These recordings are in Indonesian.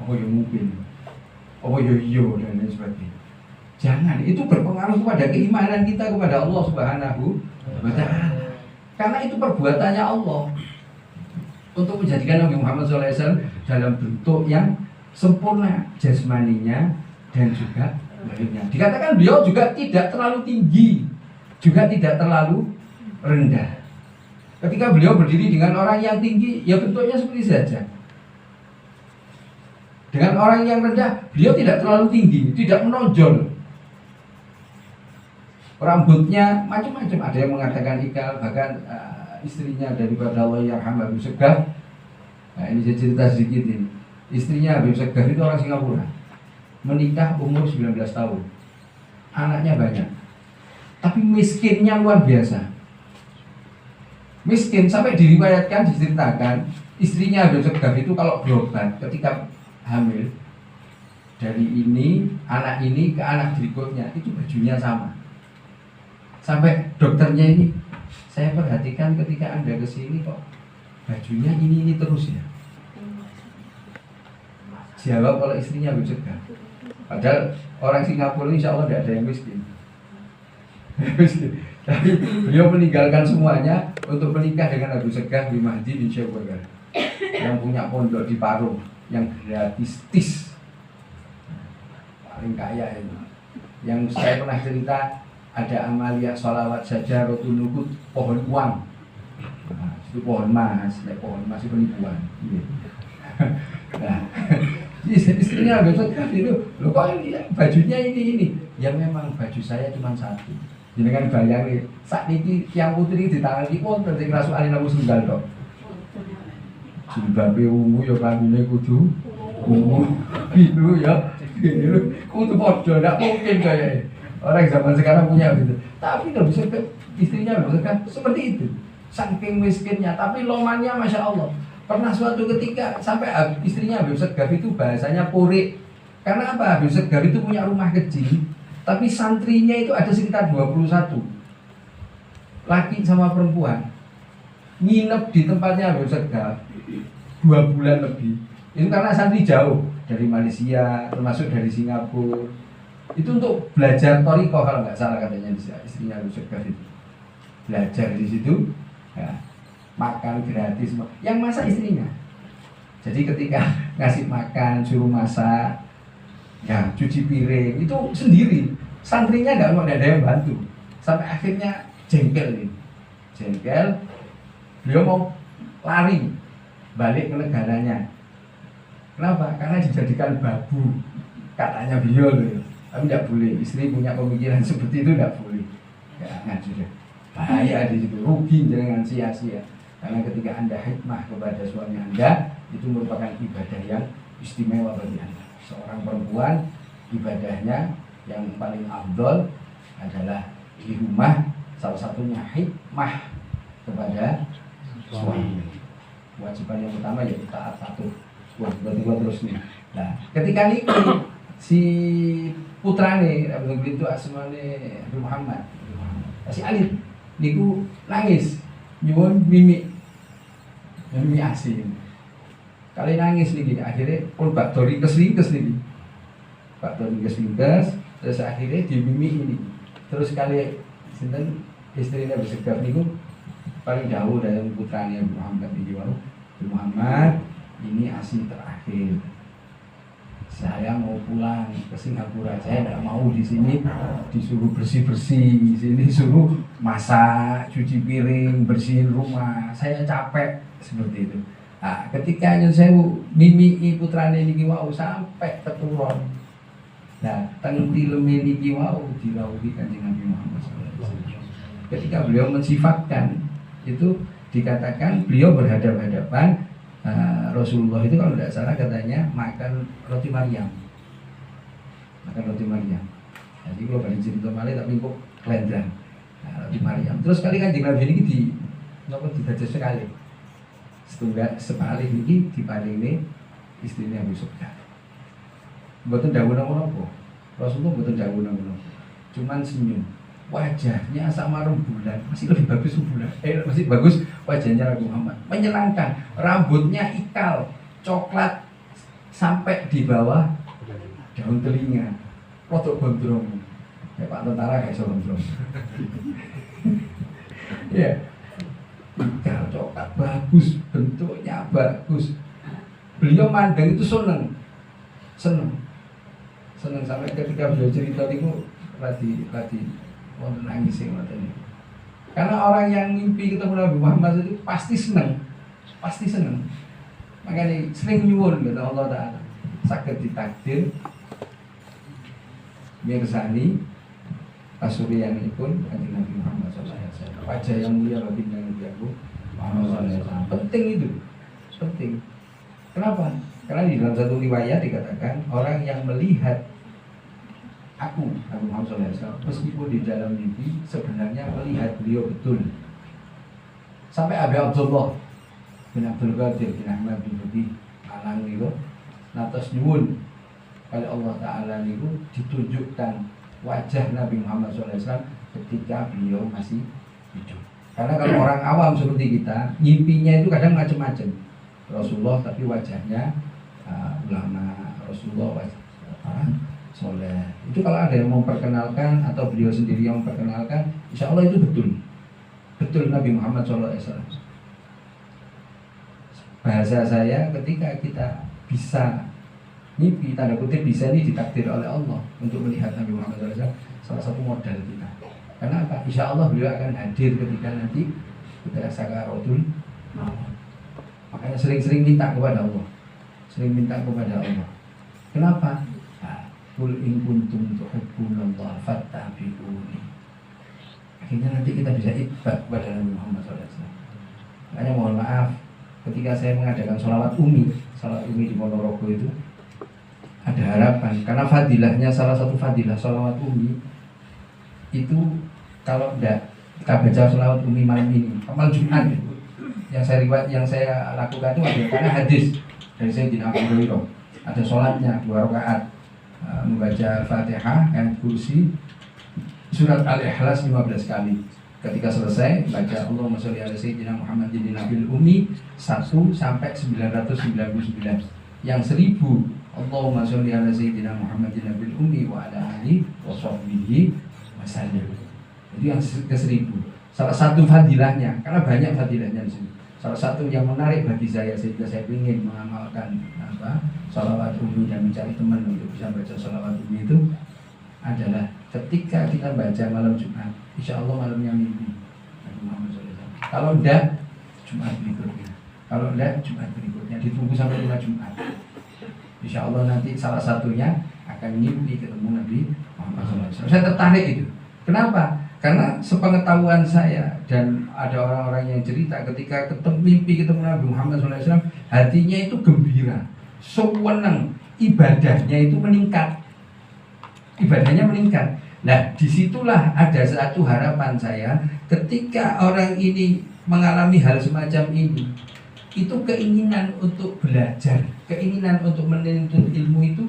apa ya mungkin, apa ya iya dan lain sebagainya. Jangan, itu berpengaruh kepada keimanan kita kepada Allah Subhanahu wa Ta'ala. Karena itu perbuatannya Allah untuk menjadikan Nabi Muhammad SAW dalam bentuk yang sempurna jasmaninya dan juga lahirnya. Dikatakan beliau juga tidak terlalu tinggi, juga tidak terlalu rendah. Ketika beliau berdiri dengan orang yang tinggi, ya bentuknya seperti saja. Dengan orang yang rendah, beliau tidak terlalu tinggi, tidak menonjol. Rambutnya macam-macam, ada yang mengatakan ikal, bahkan istrinya daripada Allah Yarham Habib Segaf. Nah, ini saya cerita sedikit ini. Istrinya Habib Segaf itu orang Singapura, menikah umur 19 tahun, anaknya banyak, tapi miskinnya luar biasa. Miskin sampai diriwayatkan, diceritakan istrinya Habib Segaf itu kalau berobat ketika hamil, dari ini anak ini ke anak berikutnya itu bajunya sama. Sampai dokternya ini, saya perhatikan ketika Anda kesini kok bajunya ini terus ya. Jawab kalau istrinya Habib Segaf. Padahal orang Singapura insya Allah tidak ada yang miskin. Tapi beliau meninggalkan semuanya untuk menikah dengan Habib Segaf di Mahdi bin Syekh Bakar, yang punya pondok di Parung, yang gratis, paling kaya itu. Yang saya pernah cerita, ada amalia sholawat saja rotunukut pohon uang. Nah, itu pohon emas, pohon emas itu penipuan. Nah, istrinya Habib Segaf itu, loh kok ini bajunya ini? Ya memang baju saya cuma satu. Jadi kan bayangin, saat ini tiang putri di tangan ini pun nanti ngerasukan namu sunggal dok. Jilbabe ungu ya kambine kudu ungu, biru ya biru, kudu podo, tidak mungkin kayaknya. Orang zaman sekarang punya gitu. Tapi Habib Segaf, istrinya Habib Segaf seperti itu. Saking miskinnya, tapi lomannya Masya Allah. Pernah suatu ketika sampai istrinya Habib Segaf itu bahasanya purik. Karena apa? Habib Segaf itu punya rumah kecil, tapi santrinya itu ada sekitar 21, laki sama perempuan. Nginep di tempatnya Habib Segaf 2 bulan lebih. Itu karena santri jauh dari Malaysia, termasuk dari Singapura. Itu untuk belajar thariqah kalau nggak salah katanya istrinya Habib Segaf itu. Belajar di situ, ya, makan gratis. Yang masak istrinya. Jadi ketika ngasih makan, suruh masak, ya cuci piring itu sendiri. Santrinya nggak ada yang bantu. Sampai akhirnya jengkel nih. Jengkel, beliau mau lari balik ke negaranya. Kenapa? Karena dijadikan babu, katanya beliau loh. Tapi tidak boleh. Istri punya pemikiran seperti itu tidak boleh. Ya nggak sudah. Bahaya di situ, rugi jangan sia-sia. Karena ketika Anda hikmah kepada suami Anda, itu merupakan ibadah yang istimewa bagi Anda. Seorang perempuan ibadahnya yang paling afdol adalah di rumah, salah satunya hikmah kepada suami. Kewajiban yang pertama yaitu taat patuh. Wah, berarti terus nih. Nah, ketika nikah si putrane begitu asmane Muhammad, si Ali niku nangis nyuwun mimi asin. Kali nangis nih, akhirnya pun Pak Dori keslingkes nih. Pak Dori keslingkes, terus akhirnya dimimi ini. Terus kali sinten istrinya Habib Segaf niku paling jauh dari putranya Muhammad ini Muhammad, ini asi terakhir. Saya mau pulang ke Singapura. Saya tidak mau di sini disuruh bersih-bersih, di sini disuruh masak, cuci piring, bersihin rumah. Saya capek seperti itu. Nah, ketika saya mimi putrane niki wau sampai keturun. Nah, tengti lemi niki wau dirawuhi Kanjeng Nabi Muhammad SAW. Ketika beliau mensifatkan itu dikatakan beliau berhadapan-hadapan Rasulullah itu kalau tidak salah katanya makan roti Maryam. Makan roti Maryam. Jadi kalau balik cerita malih tapi kok kelendang. Nah, roti Maryam. Terus kali Kanjeng Nabi ini dibaca sekali. Setunggal sepalih ini diparingi istrinya Habib Segaf. Mboten dawuh napa-napa. Rasulullah mboten dawuh napa-napa. Cuman senyum. Wajahnya sama rembulan, masih lebih bagus rembulan. Masih bagus wajahnya Nabi Muhammad. Menyenangkan, rambutnya ikal, coklat sampai di bawah daun telinga, rotok gondrong. Ya Pak tentara kayak gondrong. Ya, ikan coklat bagus, bentuknya bagus. Beliau mandang itu seneng sampai ketika beliau cerita itu lagi wonten nangis ngoten. Karena orang yang mimpi ketemu Nabi Muhammad itu pasti seneng. Makanya sering nyuwun kata Allah Ta'ala saged ditakdir mirsani pasuryanipun kanjeng Nabi Muhammad SAW. Wajah yang mulia baginda Nabi Muhammad SAW. Penting itu, penting. Kenapa? Karena di dalam satu riwayat dikatakan orang yang melihat aku Nabi Muhammad SAW meskipun di dalam mimpi sebenarnya melihat beliau betul. Sampai Abi Abdullah bin Abdul Qadir bin Ahmad bin Budi Alang itu natas nyuwun oleh Allah Ta'ala itu ditunjukkan wajah Nabi Muhammad SAW ketika beliau masih hidup. Karena kalau orang awam seperti kita, mimpinya itu kadang macam-macam. Rasulullah tapi wajahnya ulama, Rasulullah wajah soleh. Itu kalau ada yang memperkenalkan atau beliau sendiri yang memperkenalkan, insya Allah itu betul Nabi Muhammad SAW. Bahasa saya ketika kita bisa mimpi, tanda kutip bisa ini ditakdir oleh Allah untuk melihat Nabi Muhammad SAW, salah satu modal kita. Karena apa? Insya Allah beliau akan hadir ketika nanti kita sakaratul maut. Makanya sering-sering minta kepada Allah. Kenapa? Qul in kuntum tuhibbunallaha fattabi'uni. Akhirnya nanti kita bisa ittiba kepada Nabi Muhammad SAW. Makanya mohon maaf ketika saya mengadakan sholawat umi di Ponorogo itu ada harapan karena fadilahnya, salah satu fadilah sholawat umi itu kalau tidak kita baca sholawat umi malam ini amal Jumat yang saya lakukan itu ada karena hadis dari Sayyidina Abu Hurairah, ada sholatnya 2 rakaat membaca Fatihah, ayat kursi, surat Al-Ikhlas 15 kali. Ketika selesai baca Allahumma sholli ala sayyidina Muhammadin nabil ummi 1 sampai 999. Yang 1000 Allahumma sholli ala sayyidina Muhammadin nabil ummi wa ala alihi wa sahbihi wasallam. Itu yang ke-1000. Salah satu fadilahnya, karena banyak fadilahnya di sini. Salah satu yang menarik bagi saya sehingga saya ingin mengamalkan sholawat umi dan mencari teman untuk bisa baca sholawat umi itu adalah ketika kita baca malam Jumat, insya Allah malamnya mimpi Nabi Muhammad SAW. Kalau enggak, Jumat berikutnya ditunggu sampai 5 Jumat. Insya Allah nanti salah satunya akan mimpi ketemu Nabi Muhammad SAW. Saya tertarik itu. Kenapa? Karena sepengetahuan saya dan ada orang-orang yang cerita ketika mimpi ketemu Nabi Muhammad SAW, hatinya itu gembira, senang, ibadahnya itu meningkat. Nah, disitulah ada satu harapan saya ketika orang ini mengalami hal semacam ini, itu keinginan untuk belajar, keinginan untuk menuntut ilmu itu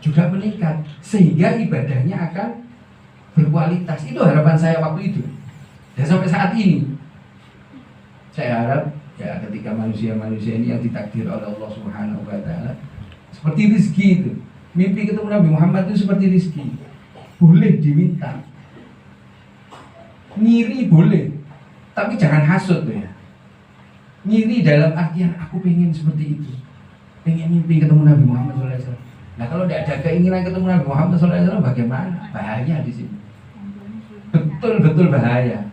juga meningkat sehingga ibadahnya akan berkualitas. Itu harapan saya waktu itu dan sampai saat ini. Saya harap ya ketika manusia-manusia ini yang ditakdir oleh Allah Subhanahu wa Ta'ala seperti rezeki itu, mimpi ketemu Nabi Muhammad itu seperti rezeki, boleh diminta, ngiri boleh, tapi jangan hasut tuh ya. Ngiri dalam artian aku pengen seperti itu, pengen mimpi ketemu Nabi Muhammad SAW. Nah kalau tidak ada keinginan ketemu Nabi Muhammad SAW, bagaimana? Bahaya di sini, betul-betul bahaya.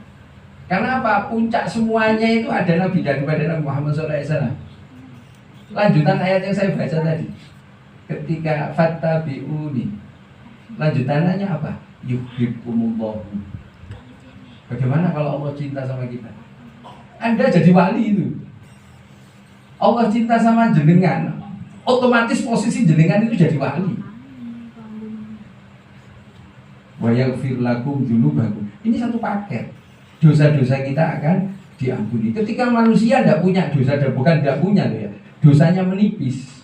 Karena apa? Puncak semuanya itu adalah bidang kepada Nabi Muhammad SAW. Lanjutan ayat yang saya baca tadi, ketika fattabi'uni, lanjutannya apa? Yuhibbukumullah. Bagaimana kalau Allah cinta sama kita? Anda jadi wali itu. Allah cinta sama jenengan, otomatis posisi jenengan itu jadi wali. Wa yaghfir lakum dzunubakum. Ini satu paket. Dosa-dosa kita akan diampuni. Ketika manusia tidak punya dosa, dan bukan tidak punya ya, dosanya menipis.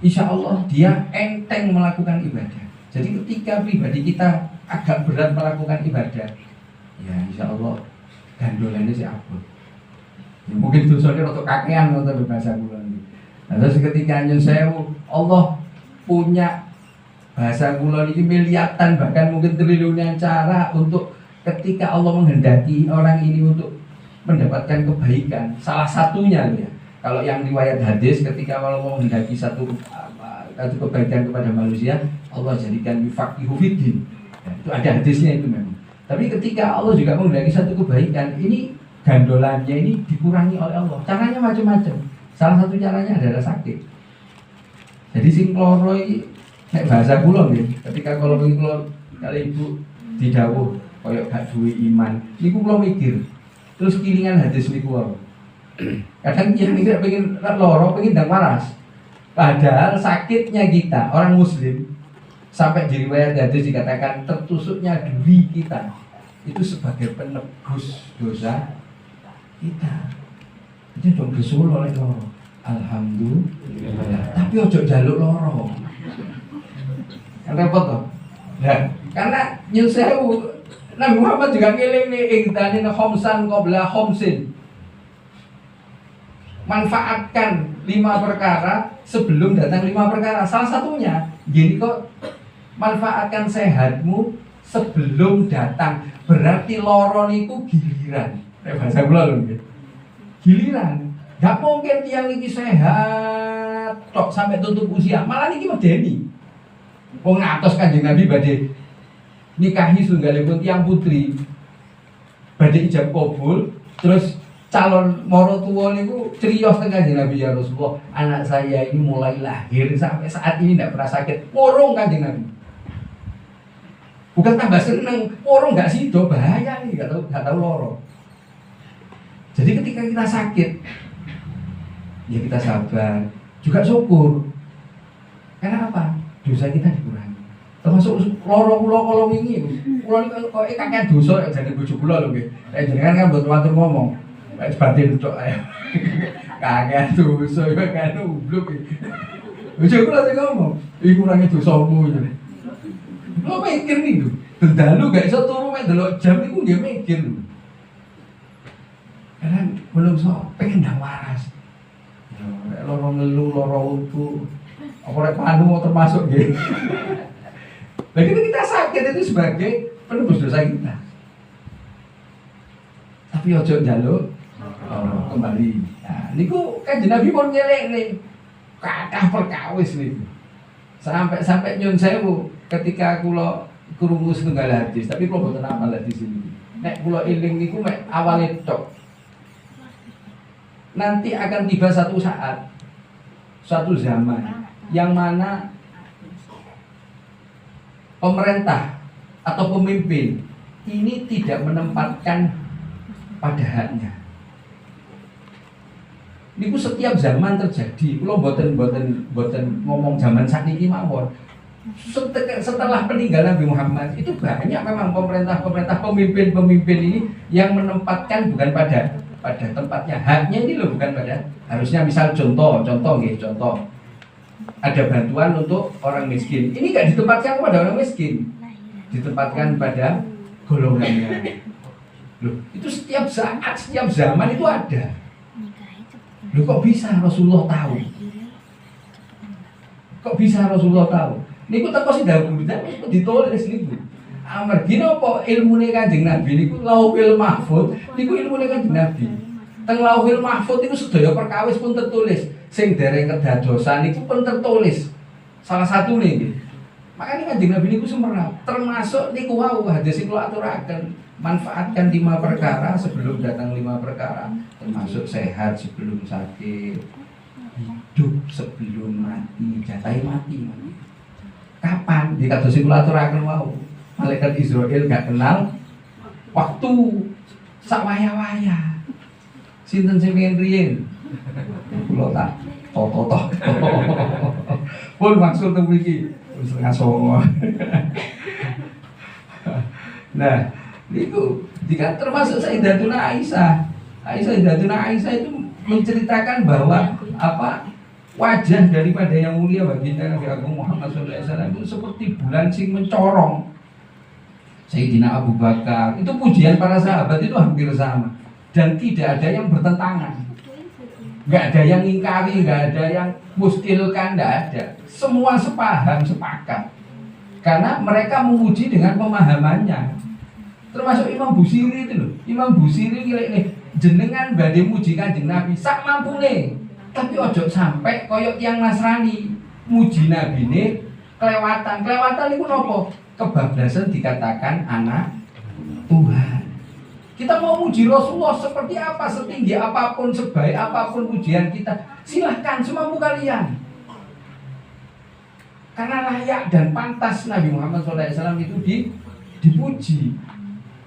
Insya Allah dia enteng melakukan ibadah. Jadi ketika pribadi kita agak berat melakukan ibadah, ya insya Allah gandolannya si abot. Ya, mungkin dosanya untuk kakean atau bahasa bulan. Nah, terus ketika nyun sewu, Allah punya bahasa kula ini miliatan bahkan mungkin triliunan cara untuk ketika Allah menghendaki orang ini untuk mendapatkan kebaikan. Salah satunya ya, kalau yang riwayat hadis ketika Allah menghendaki satu kebaikan kepada manusia, Allah jadikan yufaqihu fiddin. Ya, itu ada hadisnya itu memang. Tapi ketika Allah juga menghendaki satu kebaikan, ini gandolannya ini dikurangi oleh Allah. Caranya macam-macam. Salah satu caranya adalah sakit. Jadi sing loro iki nek bahasa kula nggih, ketika kalau kula kali ibu didhawuh kaya gak duwe iman, niku kula mikir. Terus kilingan hadis niku wae. Kadang yang mikir pengen loro, pengen ndang waras. Padahal sakitnya kita orang muslim sampai di riwayat hadis dikatakan tertusuknya duri kita itu sebagai penebus dosa kita. Itu dong besul oleh loro. Alhamdulillah. Tapi ojo jaluk loro. Kan repot toh. Nah, karena nyun sewu Nabi Muhammad juga ngiling nih ingdanin khomsan qabla khomsin. Manfaatkan 5 perkara sebelum datang 5 perkara. Salah satunya gini kok, manfaatkan sehatmu sebelum datang. Berarti loro niku giliran. Bahasa kula lho nggih. Giliran. Gak mungkin tiang iki sehat tok sampai tutup usia. Malah niki medeni. Wong ngatos Kanjeng Nabi badhe nikahi sunggalipun tiang putri. Badhe ijab kabul, terus calon moro tuwa niku criyos teng Kanjeng Nabi, ya Rasulullah, anak saya ini mulai lahir sampai saat ini tidak pernah sakit. Murung Kanjeng Nabi. Bukan tambah seneng, murung gak sido, bahaya nih, gak tahu loro. Jadi ketika kita sakit, ya kita sabar, juga syukur. Karena apa? Dosa kita dikurangi. Termasuk loro kula kala wingi. Kula niku kok kakek dosa jane bojo kula lho nggih. Jenengan kan mboten matur ngomong. Wis batin tok ae. Kakek dosa iku kan ubluk iki. Bojo kula sing ngomong, "Iki kurangi dosamu." Lo mikir nih lho. Dalu gak iso turu mek delok jam niku nggih mikir lho. Karena belum pengen ndang waras. Loro ngelu, loro untu. Apa rek panu mau termasuk nggih. Begitu kita sakit itu sebagai penebus dosa kita. Tapi ojo njaluk kembali. Nah, niku kan Nabi pun ngelekne kathah perkawis niku. Sampai nyun sewu ketika kula krungu setunggal hadis, tapi kula boten apal hadis ini. Nek kula eling niku mek awale tok. Nanti akan tiba satu saat, suatu zaman yang mana pemerintah atau pemimpin ini tidak menempatkan pada haknya. Niku setiap zaman terjadi. Kula boten ngomong zaman sakniki mawon. Setelah peninggalan Nabi Muhammad itu banyak memang pemerintah pemimpin ini yang menempatkan bukan pada tempatnya, haknya ini loh, bukan pada harusnya. Misal contoh ada bantuan untuk orang miskin, ini nggak ditempatkan kepada orang miskin, ditempatkan pada golongannya. Loh, itu setiap saat, setiap zaman itu ada. Loh, kok bisa Rasulullah tahu? Kok bisa Rasulullah tahu? Niku teko sing dawuh niku ditulis niku. Amargi napa ilmune Kanjeng Nabi niku Lauhul Mahfuz, niku ilmune Kanjeng Nabi. Teng Lauhul Mahfuz niku sedaya perkawis pun tertulis. Sing dereng kedadosan niku pun tertulis. Salah satu niki. Makanya Kanjeng Nabi niku semerap. Termasuk niku wau hadis sing kula aturaken, manfaatkan 5 perkara sebelum datang 5 perkara, termasuk sehat sebelum sakit, hidup sebelum mati, jatahe mati. Kapan? Dikadosi kula aturaken wau. Malaikat Israil gak kenal waktu sak waya-waya. Sinten sing pengen riyen? Kula tak toto. Pun maksud teng mriki wis ngaso. Nah, niku jika termasuk Sayyidatuna Aisyah. Sayyidatuna Aisyah itu menceritakan bahwa wajah daripada yang mulia baginda Nabi Agung Muhammad SAW itu seperti bulan sing mencorong. Sayyidina Abu Bakar, itu pujian para sahabat itu hampir sama dan tidak ada yang bertentangan. nggak ada yang ingkari, nggak ada yang muskilkan, nggak ada. Semua sepaham, sepakat. Karena mereka memuji dengan pemahamannya. Termasuk Imam Busiri itu loh. Imam Busiri ini jenengan badhe muji Kanjeng Nabi sak mampune. Tapi ojo sampai koyok yang Nasrani muji Nabi ini kelewatan. Kelewatan itu nopo? Kebablasan dikatakan anak Tuhan. Kita mau muji Rasulullah seperti apa, setinggi apapun, sebaik apapun pujian kita, silahkan semampu kalian. Karena layak dan pantas Nabi Muhammad SAW itu dipuji.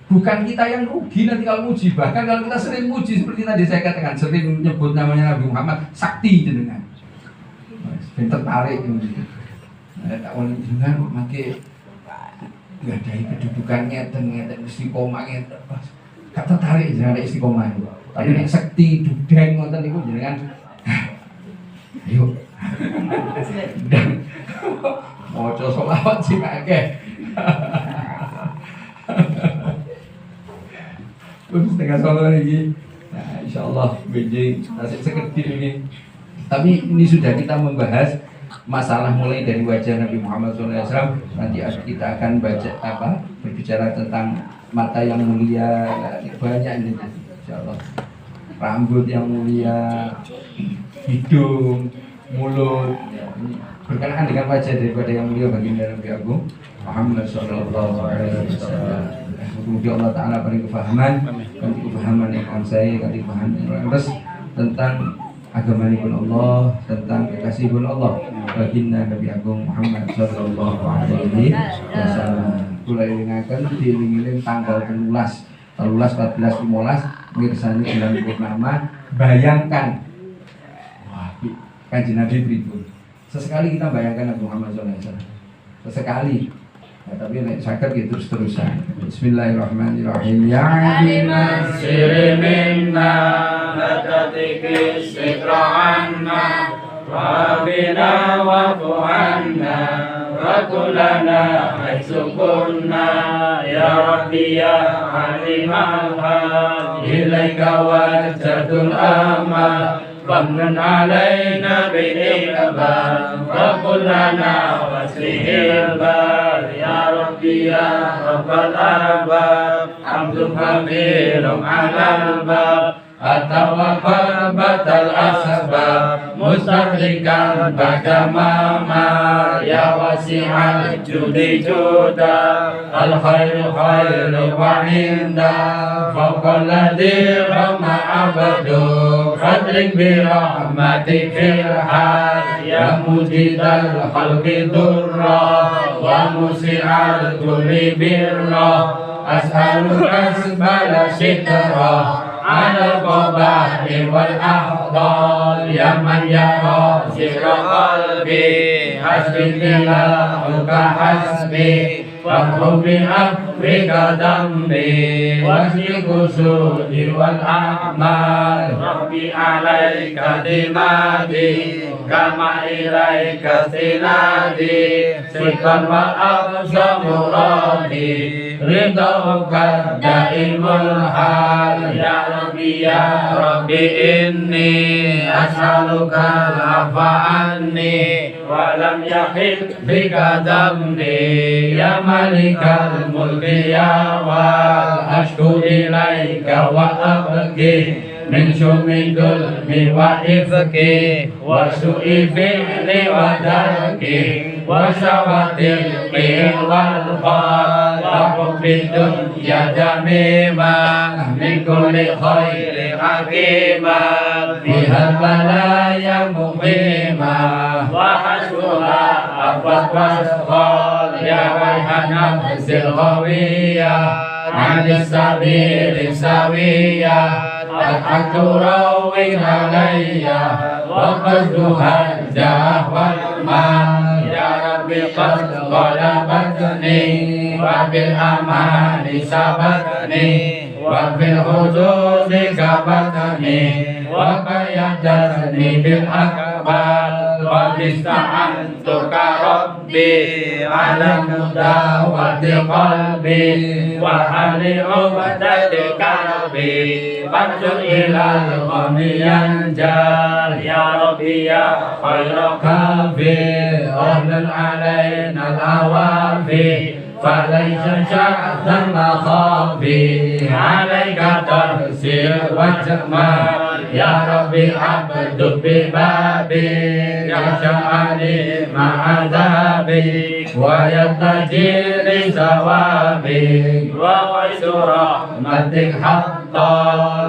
Bukan kita yang rugi nanti kalau muji. Bahkan kalau kita sering muji seperti tadi saya katakan, sering nyebut namanya Nabi Muhammad, sakti jenengan. Tertarik gitu. Tak mau jenengan makai gadai kedudukannya ngeten istiqomah ngeten. Gak tertarik jenengan istiqomah itu. Tapi nek sakti dudeng ngoten niku jenengan ayo. Dan mau coba selawat sih kakek. Terus setengah solo lagi. Nah, insyaallah benjing nasib sekedil ini. Tapi ini sudah kita membahas masalah mulai dari wajah Nabi Muhammad SAW. Nanti kita akan berbicara tentang mata yang mulia, banyak ini insyaallah. Rambut yang mulia, hidung, mulut, berkenaan dengan wajah daripada yang mulia baginda Nabi Agung Muhammad sallallahu alaihi wasallam. Semoga Allah Ta'ala beri kefahaman, nanti kefahaman yang akan saya, nanti kefahaman yang terus tentang agama pun Allah, tentang kekasih pun Allah baginda Nabi Agung Muhammad sallallahu alaihi wasallam. Kula elingaken dieling-eling tanggal 13, 14, 15 mirsani bulan purnama. Bayangkan, wah, Kanjeng Nabi pripun. Sesekali kita bayangkan Nabi Muhammad SAW. Sesekali. Ya, tapi nek sakit gitu terus-terusan. Bismillahirrahmanirrahim. Ya aliman sirri minna latatika sitra'anna wa bina wa fu'anna wa kulana haitsukunna ya Rabbi ya alimal hal ilaika wajadul amal فمن علينا بالإقبال وقل لنا واسله البال يا ربي يا رب الأرباب حمد كبير على الباب أتوقفت الأسباب مستغرقا بكماما يا واسع الجود جودا الخير خير وعندا فوق الذي رمى عبده فادرك برحمتك الحال يا مجيد الخلق ضرا ومسيع الكل برا أسألك أسبل سترا على القبائل والأحضان يا من يرى سر قلبي حسبي الله حسبي واغفر بأمرك ذنبي واشف قصوري والأعمال ربي عليك اعتمادي كما إليك استنادي صدقا وأقصى مرادي رضاك دائم الحال يا ربي إني أسألك العفو عني ولم يحل بك ذنبي يا مالك الملك يا وأشكو إليك وأبكي من شؤم ظلم وإفكي وسوء فعل وتركي وشوات القيل والقال وحب الدنيا جميما من كل خير حكيما فيها البلايا مقيما وحشوها أفضل واسقال يا ويح نفس الغوية عن السبيل السوية الحق روي علي وقصدها الجاه والمال يا ربي قد غلبتني وبالأمان سبتني وفي الحدود كبتني وقيدتني بالأكبر قد ista'antuka rabbi ala mudawati qalbi wa hali uqdati qalbi farjun ilal qamiyan jal ya rabbi ya khayra kafi ahlan alaina al-awafi فليس شأذا مخافي عليك ترسيل والجمال يا ربي عبد ببابي يخشعني مع عذابي ويتجي لثوابي وغيث رحمتك حقا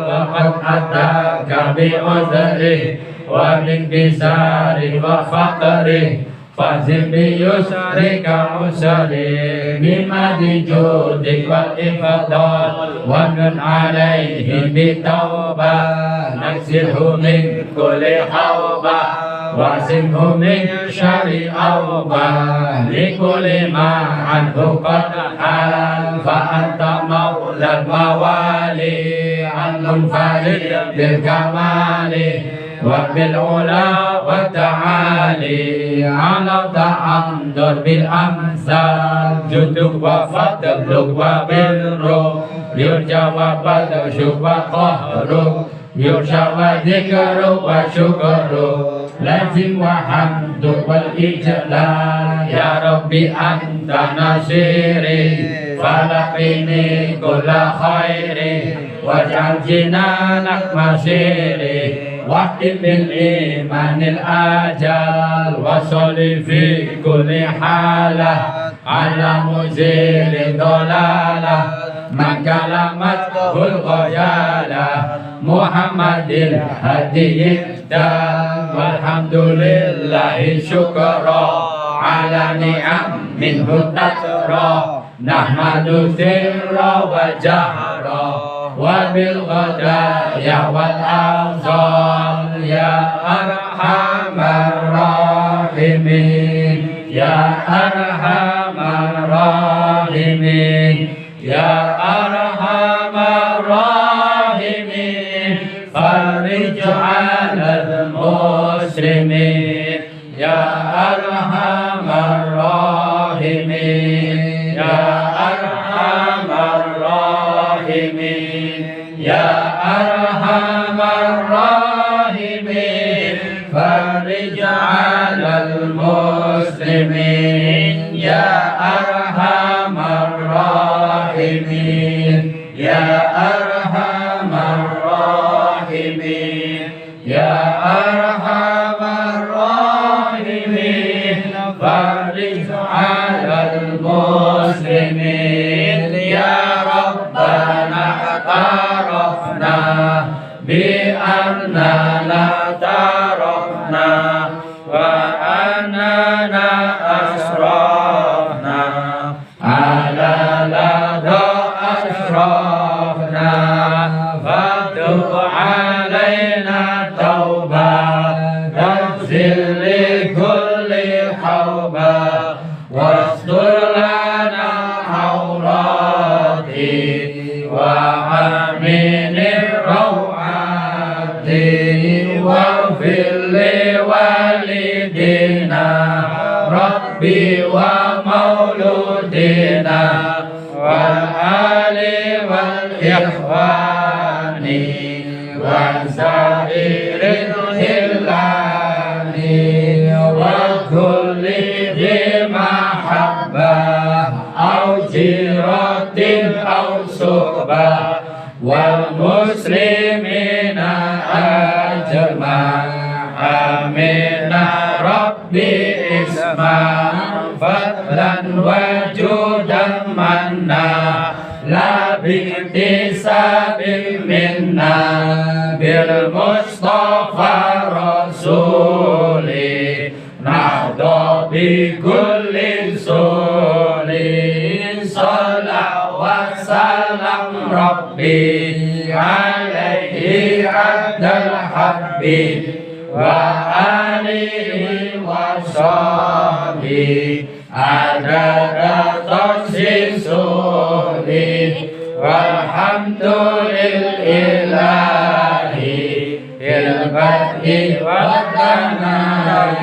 وقد أتاك بعذري وبانكسار وفقري فازم بيسرك عسري بمد جودك والإفضال ومن عليه بتوبة نكسره من كل حوبة واعصمه من شر أوبة لكل ما عنه قد حال فأنت مولى الموالي المنفرد بالكمال وبالعلا والتعالي على تأمدر بالأمثال جدك وفضلك وبالروح يرجى وبدشك وقهرك يرجى وذكرك وشكرك لازم وحمدك والإجلال يا ربي أنت نصيري فلقني كل خير واجعل جنانك مسيري واختم بالإيمان الآجال وصل في كل حالة على مزيل ضلالة من كلمته الغيالة محمد الهدي الدال والحمد لله شكرا على نعم منه تترى نحمد سرا وجهرا وبالغدايا والأوصال يا أرحم الراحمين يا أرحم الراحمين يا أرحم الراحمين فرج على المسلمين يا أرحم الراحمين يا أرحم الراحمين يا أرحم الراحمين فرج على المسلمين يا أرحم الراحمين يا أرحم الراحمين يا أرحم الراحمين فرج على المسلمين يا ربنا اعترفنا بأننا اعترفنا وأننا أسرفنا على لدى أسرفنا فتب علينا توبة تغفر لكل حوبة واستر لنا عوراتي وآمن الروعات واغفر لوالدينا ربي ومولودنا والآل والإخوان وسائر الخلان وكل ذي محبة أو جيرة أو صحبة والمسلمين أجمع آمين ربي اسمع فضلا وجودا منا لا باكتساب منا بالمصطفى رسولي نحظى بكل سول صلى وسلم ربي عليه عبد الحب وآله وصحبه عدد تخصيصه والحمد لله البدء والثناء